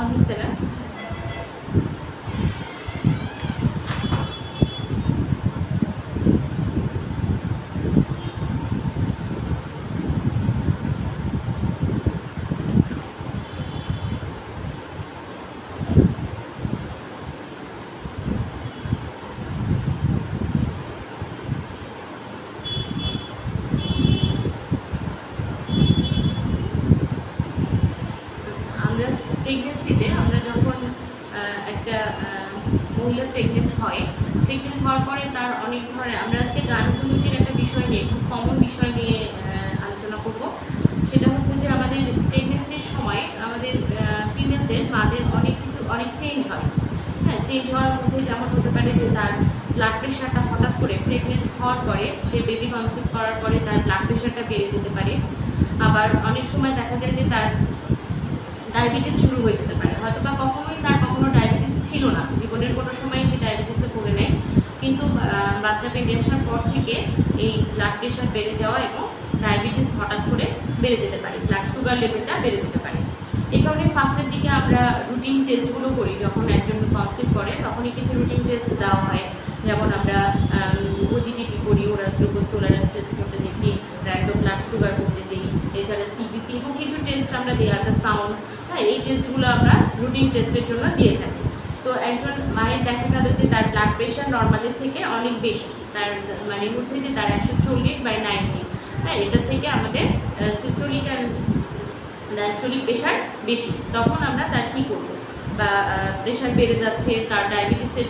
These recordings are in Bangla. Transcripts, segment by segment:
আসসালাম। আমরা প্রেগনেন্সিতে আমরা যখন একটা মহিলা প্রেগনেন্ট হওয়ার পরে তার অনেক ধরনের, আমরা আজকে গাইনোকোলজির একটা বিষয় নিয়ে, খুব কমন বিষয় নিয়ে আলোচনা করব। সেটা হচ্ছে যে আমাদের প্রেগনেন্সির সময় আমাদের ফিমেলদের, মাদের অনেক চেঞ্জ হয়। হ্যাঁ, চেঞ্জ হওয়ার মধ্যে যেমন হতে পারে যে তার ব্লাড প্রেশারটা হঠাৎ করে প্রেগনেন্ট হওয়ার পরে, সে বেবি কনসিভ করার পরে তার ব্লাড প্রেশারটা বেড়ে যেতে পারে। আবার অনেক সময় দেখা যায় যে তার ডায়াবেটিস শুরু হয়ে যেতে পারে। হয়তো বা কখনো ডায়াবেটিস ছিল না, জীবনের কোনো সময় সে ডায়াবেটিসে ভোগে নেয়, কিন্তু বাচ্চা পেটে আসার পর থেকে এই ব্লাড প্রেশার বেড়ে যাওয়া এবং ডায়াবেটিস হঠাৎ করে বেড়ে যেতে পারে, ব্লাড সুগার লেভেলটা বেড়ে যেতে পারে। এই কারণে ফার্স্টের দিকে আমরা রুটিন টেস্টগুলো করি। যখন একজন কনসিভ করে তখনই কিছু রুটিন টেস্ট দেওয়া হয়, যেমন আমরা ওজিটিটি করি, ওরা গ্লুকোজ টলারেন্স টেস্ট করতে দেখি, র্যান্ডম ব্লাড সুগার করতে দিই, এছাড়া সিবিসি এবং কিছু টেস্ট আমরা দিই, আল্ট্রাসাউন্ড। হ্যাঁ, এই টেস্টগুলো আমরা রুটিন টেস্টের জন্য দিয়ে থাকি। তো একজন মায়ের দেখা গেল যে তার ব্লাড প্রেশার নর্মালের থেকে অনেক বেশি, তার মানে হচ্ছে যে তার 140/90। হ্যাঁ, এটার থেকে আমাদের সিস্টোলিক অ্যান্ড ডায়াস্টোলিক প্রেশার বেশি। তখন আমরা তার কী করবো, বা প্রেশার বেড়ে যাচ্ছে, তার ডায়াবেটিসের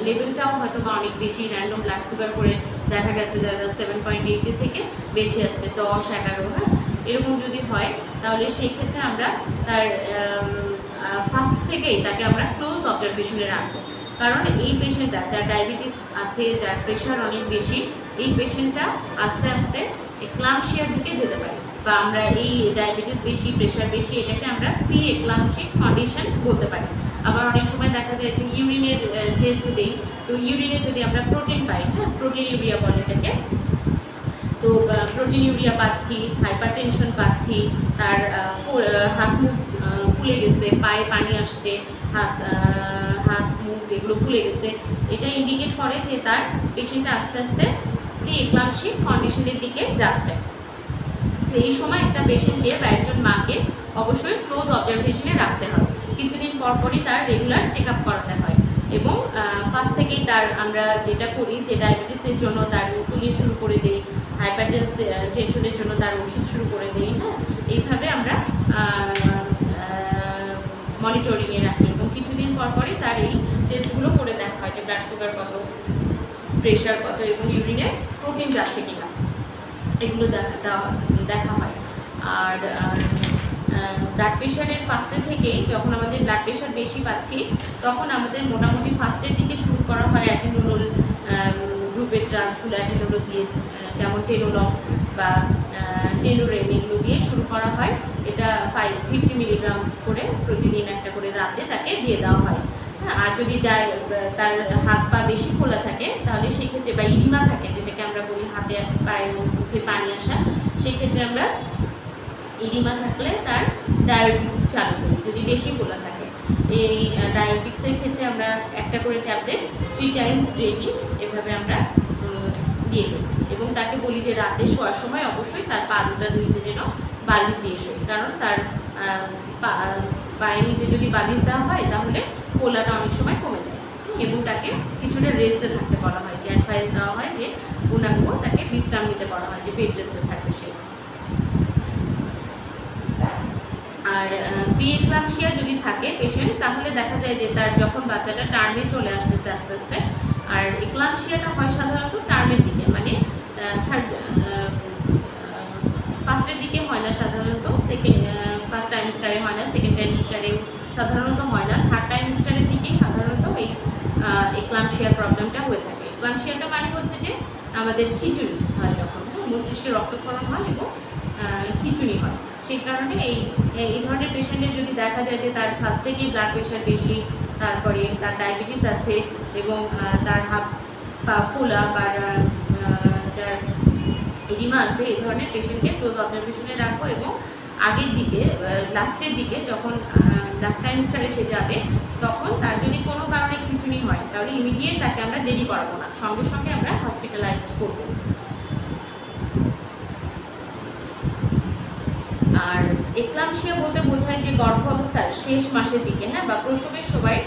লেভেলটাও হয়তো বা অনেক বেশি, র্যান্ডম ব্লাড সুগার করে দেখা গেছে যারা 7.8 থেকে বেশি আসছে, 10-11। হ্যাঁ, এরকম যদি হয় তাহলে সেই ক্ষেত্রে আমরা তার ফার্স্ট থেকেই তাকে আমরা ক্লোজ অবজারভেশনে রাখবো। কারণ এই পেশেন্টটা, যার ডায়াবেটিস আছে, যার প্রেশার অনেক বেশি, এই পেশেন্টটা আস্তে আস্তে এক্লাম্পসিয়ার দিকে যেতে পারে, বা আমরা এই ডায়াবেটিস বেশি, প্রেশার বেশি, এটাকে আমরা প্রি এক্লাম্পসিক কন্ডিশন বলতে পারি। আবার অনেক সময় দেখা যায় যে ইউরিনের টেস্ট দিই, তো ইউরিনে যদি আমরা প্রোটিন পাই, হ্যাঁ, প্রোটিন ইউরিয়া বলে এটাকে, তো প্রোটিন ইউরিয়া পাচ্ছি, হাইপার টেনশন পাচ্ছি, তার হাত মুখ ফুলে গেছে, পায়ে পানি আসছে, হাত মুখ এগুলো ফুলে গেছে, এটা ইন্ডিকেট করে যে তার পেশেন্টটা আস্তে আস্তে প্রি এক্লাম্পসিক কন্ডিশনের দিকে যাচ্ছে। তো এই সময় একটা পেশেন্টকে বা একজন মাকে অবশ্যই ক্লোজ অবজারভেশনে রাখতে হয়। কিছুদিন পরপরই তার রেগুলার চেক আপ করাতে হয়, এবং ফার্স্ট থেকেই তার আমরা যেটা করি, যে ডায়াবেটিসের জন্য তার ইনসুলিন শুরু করে দিই, হাইপার টেনশনের জন্য তার ওষুধ শুরু করে দিই। হ্যাঁ, এইভাবে আমরা মনিটরিংয়ে রাখি, এবং কিছুদিন পরপরই তার এই টেস্টগুলো করে দেখা হয় যে ব্লাড সুগার কত, প্রেশার কত, এবং ইউরিনে প্রোটিন যাচ্ছে কিনা, এগুলো দেখা হয়। আর ব্লাড প্রেশারের ফার্স্টের থেকেই যখন আমাদের ব্লাড প্রেশার বেশি পাচ্ছি, তখন আমাদের মোটামুটি ফার্স্টের দিকে শুরু করা হয় অ্যাটিনোল গ্রুপের ড্রাগসগুলো, অ্যাটিনোল দিয়ে, যেমন টেনোলম বা টেনোরেন, এগুলো দিয়ে শুরু করা হয়। এটা 50 মিলিগ্রামস করে প্রতিদিন একটা করে রাতে তাকে দিয়ে দেওয়া হয়। হ্যাঁ, আর যদি তার হাত পা বেশি খোলা থাকে, তাহলে সেক্ষেত্রে, বা ইডিমা থাকে যেটাকে আমরা বলি, হাতে পায়ে মুখে পানি আসা, সেক্ষেত্রে আমরা ইডিমা থাকলে তার ডায়াবেটিক্স চালু করি, যদি বেশি খোলা থাকে। এই ডায়াবেটিক্সের ক্ষেত্রে আমরা একটা করে ট্যাবলেট 3 টাইমস ডেইলি এভাবে আমরা দিয়ে দিই, এবং তাকে বলি যে রাতে শোয়ার সময় অবশ্যই তার পা দুটার নিচে যেন বালিশ দিয়ে শোয়, কারণ তার পায়ের নিচে যদি বালিশ দেওয়া হয় তাহলে ফোলাটা অনেক সময় কমে যায়, এবং তাকে কিছুটা রেস্টে থাকতে বলা হয়, যে অ্যাডভাইস দেওয়া হয় যে পূর্ণাঙ্গ তাকে বিশ্রাম নিতে বলা হয়, যে বেড রেস্টে থাকবে সে। আর প্রি এক্লাম্পসিয়া যদি থাকে পেশেন্ট, তাহলে দেখা যায় যে তার যখন বাচ্চাটা টার্মে চলে আসতেছে আস্তে আস্তে, আর এক্লাম্পসিয়াটা হয় সাধারণত টার্মের দিকে, মানে ফার্স্টের দিকে হয় না সাধারণত, ফার্স্ট টাইমস্টারে হয় না, সেকেন্ড টাইমস্টারেও সাধারণত হয় না, থার্ড টাইমস্টারের দিকেই সাধারণত এই এক্লাম্পসিয়ার প্রবলেমটা হয়ে থাকে। এক্লাম্পসিয়াটা মানে হচ্ছে যে আমাদের খিঁচুনি হয়, যখন মস্তিষ্কে রক্তক্ষরণ হয় এবং খিঁচুনি হয়, সেই কারণে এই ধরনের পেশেন্টের যদি দেখা যায় যে তার ফার্স্ট থেকেই ব্লাড প্রেশার বেশি, তারপরে তার ডায়াবেটিস আছে, এবং তার হাত পা ফোলা, বা যার এডিমা আছে, এই ধরনের পেশেন্টকে ক্লোজ অবজারভেশনে রাখবো, এবং আগের দিকে লাস্টের দিকে যখন লাস্ট টাইমস্টারে সে যাবে, তখন তার যদি কোনো কারণে খিঁচুনি হয় তাহলে ইমিডিয়েট তাকে আমরা দেরি করাবো না, সঙ্গে সঙ্গে আমরা হসপিটালাইজড করব। আর এক্লাম্পসিয়া বলতে বোঝায় যে গর্ভাবস্থার শেষ মাসের দিকে, হ্যাঁ, বা প্রসবের সময়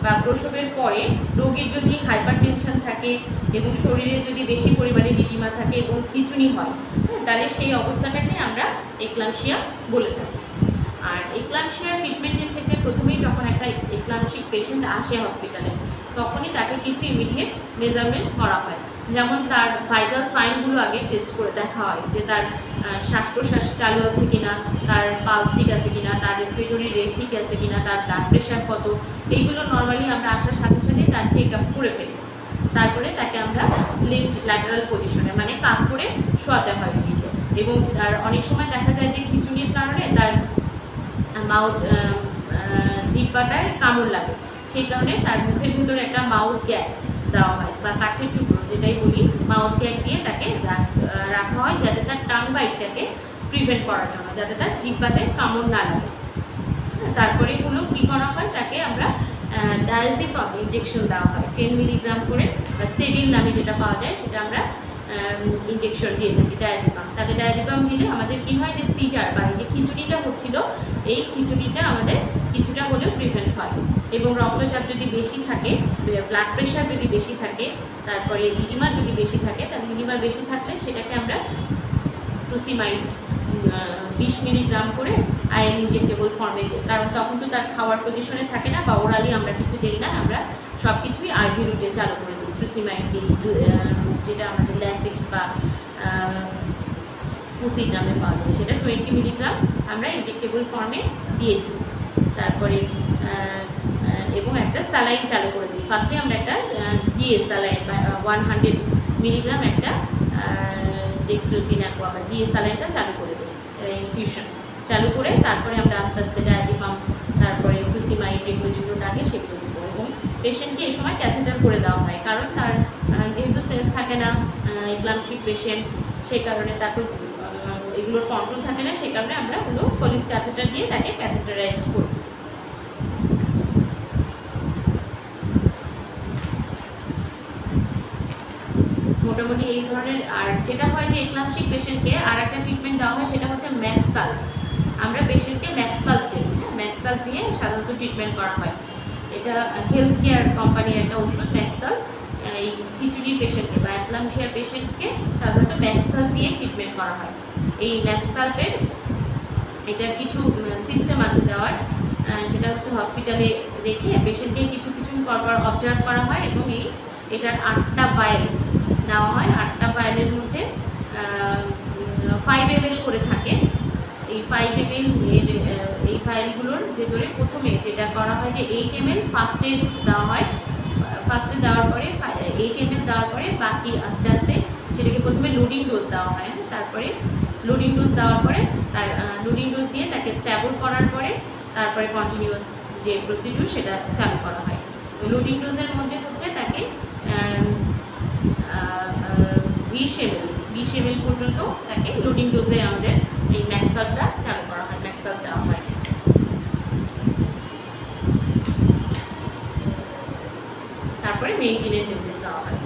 বা প্রসবের পরে রোগীর যদি হাইপার টেনশন থাকে এবং শরীরে যদি বেশি পরিমাণে লিটিমা থাকে এবং খিঁচুনি হয়, হ্যাঁ, তাহলে সেই অবস্থাটাকে আমরা এক্লাম্পসিয়া বলে থাকি। আর এক্লাম্পসিয়ার ট্রিটমেন্টের ক্ষেত্রে প্রথমেই যখন একটা এক্লাম্পসিক পেশেন্ট আসে হসপিটালে, তখনই তাকে কিছু ইমিডিয়েট মেজারমেন্ট করা হয়। যেমন তার ভাইটাল সাইনগুলো আগে টেস্ট করে দেখা হয়, যে তার শ্বাস প্রশ্বাস চালু আছে কিনা, তার পালস ঠিক আছে কিনা, তার রেসপিরেটরি রেট ঠিক আছে কিনা, তার ব্লাড প্রেশার কত, এইগুলো নর্মালি আমরা আসার সাথে সাথে তার চেক আপ করে ফেলি। তারপরে তাকে আমরা লিফট ল্যাটারাল পজিশনে মানে কাত করে শোয়াতে হয় রোগীকে। এবং তার অনেক সময় দেখা যায় যে খিঁচুনির কারণে তার মাউথ জিহ্বাটায় কামড় লাগে, সেই কারণে তার মুখের ভিতরে একটা মাউথ গ্যাগ দেওয়া হয় বা কাঠের টুকরো যেটাই বলি, মাউথ গ্যাগ দিয়ে তাকে রাখা হয়, যাতে তার টাং বাইটটাকে প্রিভেন্ট করার জন্য, যাতে তার জিহ্বাতে কামড় না লাগে। তারপরে হলো কী করা হয়, তাকে আমরা ডায়াজিপাম ইঞ্জেকশন দেওয়া হয় 10 মিলিগ্রাম করে, বা সেডিল নামে যেটা পাওয়া যায় সেটা আমরা ইঞ্জেকশন দিয়ে থাকি ডায়াজিপাম। তাহলে ডায়াজিপাম দিলে আমাদের কী হয়, যে সিজার বা এই যে খিঁচুনিটা হচ্ছিল, এই খিঁচুনিটা আমাদের কিছুটা হলেও প্রিভেন্ট হয়। এবং রক্তচাপ যদি বেশি থাকে, ব্লাড প্রেশার যদি বেশি থাকে, তারপরে লিটিমা যদি বেশি থাকে, তাহলে লিটিমা বেশি থাকলে সেটাকে আমরা ফ্রুসিমাইড 20 মিলিগ্রাম করে আইএন ইনজেক্টেবল ফর্মে দিই, কারণ তখন তো তার খাওয়ার পজিশনে থাকে না বা ওরালি আমরা কিছু দিই না, আমরা সব কিছুই আইভি রুটে চালু করে দিই। ফ্রুসিমাইড দিই, যেটা আমাদের ল্যাসিক্স বা ফুসিড নামে পাওয়া যায়, সেটা 20 মিলিগ্রাম আমরা ইনজেক্টেবল ফর্মে দিয়ে দিই। তারপরে এবং একটা স্যালাইন চালু করে দিই। ফার্স্টে আমরা একটা ডিএস স্যালাইন বা 100 মিলিগ্রাম একটা ডেক্সট্রোজিন অ্যাকোয়া বা ডিএস স্যালাইনটা চালু করে দিই, ইনফিউশন চালু করে তারপরে আমরা আস্তে আস্তে ডায়াজিপাম, তারপরে ফ্রুসিমাইড যেগুলো থাকে সেগুলো দিব। এবং পেশেন্টকে এই সময় ক্যাথেটার করে দেওয়া হয়, কারণ তার যেহেতু সেন্স থাকে না, এক্লাম্পসিক পেশেন্ট, সেই কারণে তাকে এগুলোর কন্ট্রোল থাকে না, সেই কারণে আমরা হলো ফলিস ক্যাথেটার দিয়ে তাকে ক্যাথেটারাইজড করি। মোটামুটি এই ধরনের। আর যেটা হয় যে এক্লাম্পসিক পেশেন্টকে আর একটা ট্রিটমেন্ট দেওয়া হয়, সেটা হচ্ছে ম্যাক্সাল। আমরা পেশেন্টকে ম্যাক্সাল দিই, হ্যাঁ, ম্যাক্সাল দিয়ে সাধারণত ট্রিটমেন্ট করা হয়। এটা হেলথ কেয়ার কোম্পানির একটা ওষুধ ম্যাক্সাল। এই খিচুড়ির পেশেন্টকে বা এক্লাম্পসিয়ার পেশেন্টকে সাধারণত ম্যাক্সাল দিয়ে ট্রিটমেন্ট করা হয়। এই ম্যাক্সালের এটার কিছু সিস্টেম আছে দেওয়ার, সেটা হচ্ছে হসপিটালে রেখে পেশেন্টকে কিছু পর অবজার্ভ করা হয় এবং এটার 8টা ভায়েল নেওয়া হয়। 8টা ভায়েলের মধ্যে 5 ml করে থাকে। এই 5 ml এই ভায়েলগুলোর ভেতরে প্রথমে যেটা করা হয় যে 8 ml ফার্স্টে দেওয়া হয়। ফার্স্টে দেওয়ার পরে 8 ml দেওয়ার পরে বাকি আস্তে আস্তে সেটাকে প্রথমে লোডিং ডোজ দেওয়া হয়। তারপরে লোডিং ডোজ দেওয়ার পরে লোডিং ডোজ দিয়ে তাকে স্ট্যাবল করার পরে তারপরে কন্টিনিউয়াস যে প্রসিডিউর সেটা চালু করা হয়। লোডিং ডোজের মধ্যে হচ্ছে তাকে 20 ml পর্যন্ত তাকে লোডিং ডোজে আমাদের এই ম্যাক্সালটা চালু করা হয়, ম্যাক্সাল দেওয়া হয়। তারপরে মেইনটেইন ডোজে দেওয়া হয়,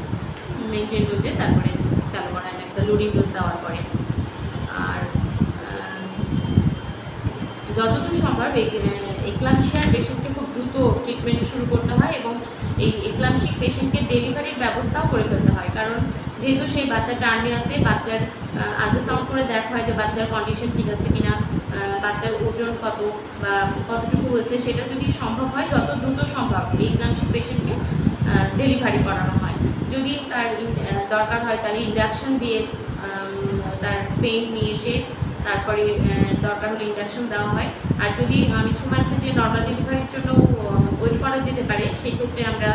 মেইনটেইন ডোজে তারপরে চালু করা হয় ম্যাক্সাল লোডিং ডোজ দেওয়ার পরে। আর যতটুকু সম্ভব এক্লাম্পসিয়ার পেশেন্টকে খুব দ্রুত ট্রিটমেন্ট শুরু করতে হয় এবং এই এক্লাম্পসিক পেশেন্টকে ডেলিভারির ব্যবস্থাও করে ফেলতে হয়, কারণ যেহেতু সেই বাচ্চা টার্মে আসে, বাচ্চার আল্ট্রাসাউন্ড করে দেখা হয় যে বাচ্চার কন্ডিশন ঠিক আছে কিনা, বাচ্চার ওজন কত বা কতটুকু হয়েছে, সেটা যদি সম্ভব হয় যত দ্রুত সম্ভব এই এক্লাম্পসিক পেশেন্টকে ডেলিভারি করানো হয়। যদি তার দরকার হয় তাহলে ইন্ডাকশন দিয়ে তার পেইন নিয়ে এসে তারপরে দরকার হলে ইন্ডাকশন দেওয়া হয়। আর যদি অনেক সময় আছে যে নর্মাল ডেলিভারির জন্য ওয়েট করা যেতে পারে, সেই ক্ষেত্রে আমরা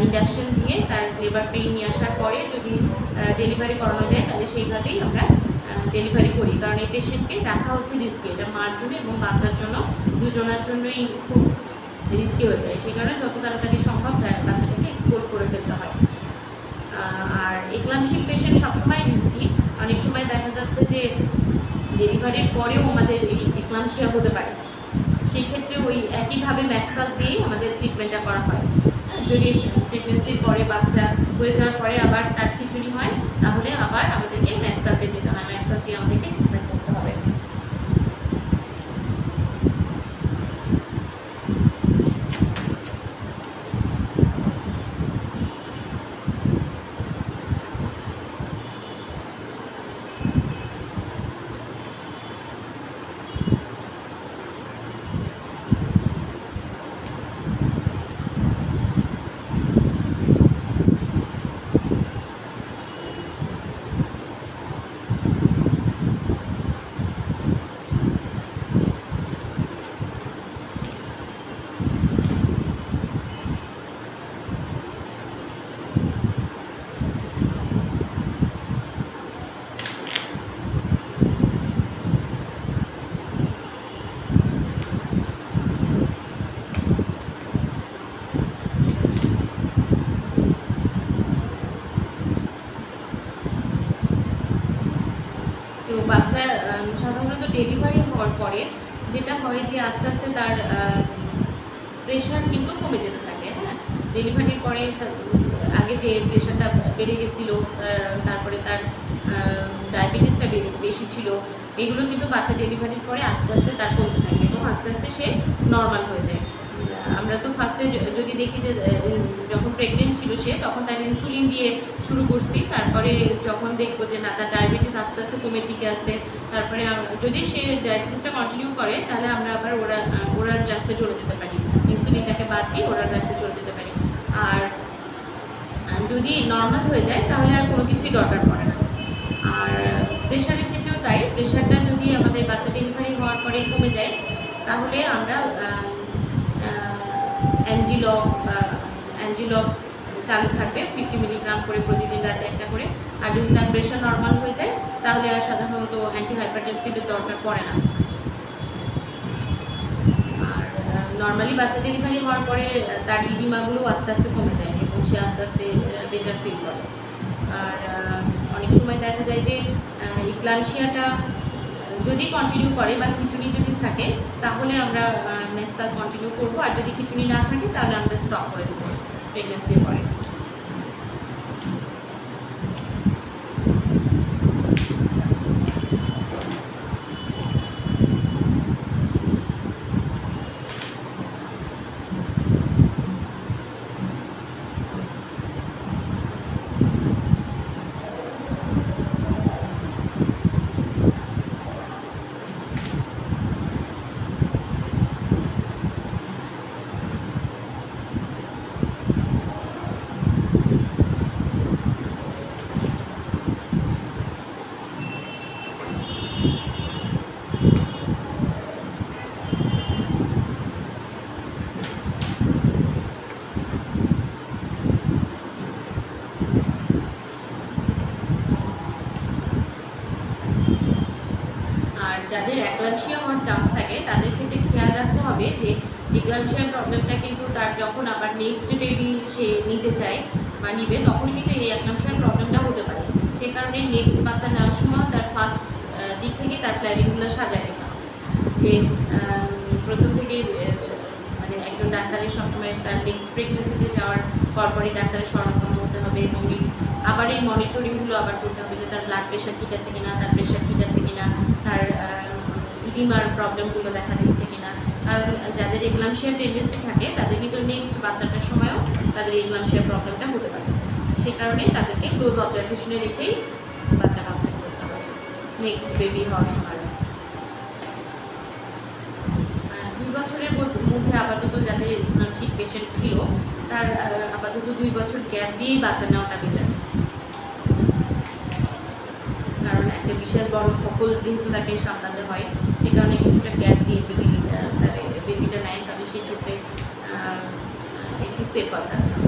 ইন্ডাকশন দিয়ে তার লেবার পেইন নিয়ে আসার পরে যদি ডেলিভারি করানো যায় তাহলে সেইভাবেই আমরা ডেলিভারি করি, কারণ এই পেশেন্টকে রাখা হচ্ছে রিস্কি, এটা মার জন্য এবং বাচ্চার জন্য, দুজনের জন্যই খুব রিস্কি হয়ে যায়। সেই কারণে যত তাড়াতাড়ি সম্ভব বাচ্চাটাকে এক্সপোর্ট করে ফেলতে হয়। আর এক্লাম্পসিক পেশেন্ট সবসময় রিস্কি। অনেক সময় দেখা যাচ্ছে যে ডেলিভারির পরেও আমাদের এই ইক্লামশিয়া হতে পারে। সেই ক্ষেত্রে ওই একইভাবে ম্যাক্সাল দিয়েই আমাদের ট্রিটমেন্টটা করা হয়। যদি প্রেগনেন্সির পরে বাচ্চা হয়ে যাওয়ার পরে আবার তার খিচুড়ি হয়, তাহলে আবার আমাদেরকে ম্যাক্সালকে যেতে হয়, ম্যাক্সাল দিয়ে আমাদেরকে ট্রিটমেন্ট করতে হবে। তো বাচ্চা সাধারণত ডেলিভারি হওয়ার পরে যেটা হয় যে আস্তে আস্তে তার প্রেশার কিন্তু কমে যেতে থাকে। হ্যাঁ, ডেলিভারির পরে আগে যে প্রেশারটা বেড়ে গেছিলো, তারপরে তার ডায়াবেটিসটা বেশি ছিল, এগুলো কিন্তু বাচ্চা ডেলিভারির পরে আস্তে আস্তে তার কমতে থাকে এবং আস্তে আস্তে সে নর্মাল হয়ে যায়। আমরা তো ফার্স্টে যদি দেখি যে যখন প্রেগনেন্ট ছিল সে, তখন তার ইনসুলিন দিয়ে শুরু করছি, তারপরে যখন দেখবো যে না তার ডায়াবেটিস আস্তে আস্তে কমের দিকে আসছে, তারপরে যদি সে ডায়াবেটিসটা কন্টিনিউ করে তাহলে আমরা আবার ওরাল ড্রাগসে চলে যেতে পারি, ইনসুলিনটাকে বাদ দিয়ে ওরাল ড্রাগসে চলে যেতে পারি। আর যদি নর্মাল হয়ে যায় তাহলে আর কোনো কিছুই দরকার পড়ে না। আর প্রেশারের ক্ষেত্রেও তাই, প্রেশারটা যদি আমাদের বাচ্চা ডেলিভারি হওয়ার পরে কমে যায় তাহলে আমরা অ্যাঞ্জিলক চালু থাকবে 50 মিলিগ্রাম করে প্রতিদিন রাতে একটা করে। আর যদি তার প্রেশার নর্মাল হয়ে যায় তাহলে আর সাধারণত অ্যান্টি হাইপারটেনসিভের দরকার পড়ে না। আর নর্মালি বাচ্চা ডেলিভারি হওয়ার পরে তার ইডিমাগুলো আস্তে আস্তে কমে যায় এবং সে আস্তে আস্তে বেটার ফিল করে। আর অনেক সময় দেখা যায় যে ইক্লামশিয়াটা যদি কন্টিনিউ করে বা খিচুড়ি যদি থাকে তাহলে আমরা ম্যাক্সাল কন্টিনিউ করবো, আর যদি খিচুড়ি না থাকে তাহলে আমরা স্টপ করে দেবো প্রেগনেন্সির পরে। যাদের একলামশিয়া হওয়ার চান্স থাকে তাদের ক্ষেত্রে খেয়াল রাখতে হবে যে একলামশিয়ার প্রবলেমটা কিন্তু তার যখন আবার নেক্সট বেবি সে নিতে চায় বা নিবে তখনই কিন্তু এই একলামশিয়ার প্রবলেমটা হতে পারে। সেই কারণে নেক্সট বাচ্চা নেওয়ার সময় তার ফার্স্ট দিক থেকে তার প্ল্যানিংগুলো সাজায় নিতে হবে যে প্রথম থেকে মানে একজন ডাক্তারের সবসময় তার নেক্সট প্রেগনেন্সিতে যাওয়ার পরপরই ডাক্তারের শরণাপন্ন হতে হবে এবং আবার এই মনিটরিংগুলো আবার করতে হবে যে তার ব্লাড প্রেশার ঠিক আছে কিনা, তার প্রেশার ঠিক আছে কিনা, তার ইডিমার প্রবলেমগুলো দেখা দিচ্ছে কিনা। কারণ যাদের একলামশিয়ার টেন্ডেন্সি থাকে তাদের কিন্তু নেক্সট বাচ্চাটার সময়ও তাদের একলামশিয়ার প্রবলেমটা হতে পারে। সেই কারণে তাদেরকে ক্লোজ অবজারভেশনে রেখেই বাচ্চা কনসেপ্ট করতে হবে নেক্সট বেবি হওয়ার সময়। 2 বছরের মধ্যে আপাতত যাদের একলামশিক পেশেন্ট ছিল তার আপাতত 2 বছর গ্যাপ দিয়েই বাচ্চা নেওয়াটা বেটার। কারণ একটা বিশাল বড় ধকল যেহেতু তাকে সামলাতে হয়, সে কারণে কিছুটা গ্যাপ দিয়ে যদি তার বেবিটা নেয় তাহলে সেক্ষেত্রে একটু সেফ হয় তার জন্য।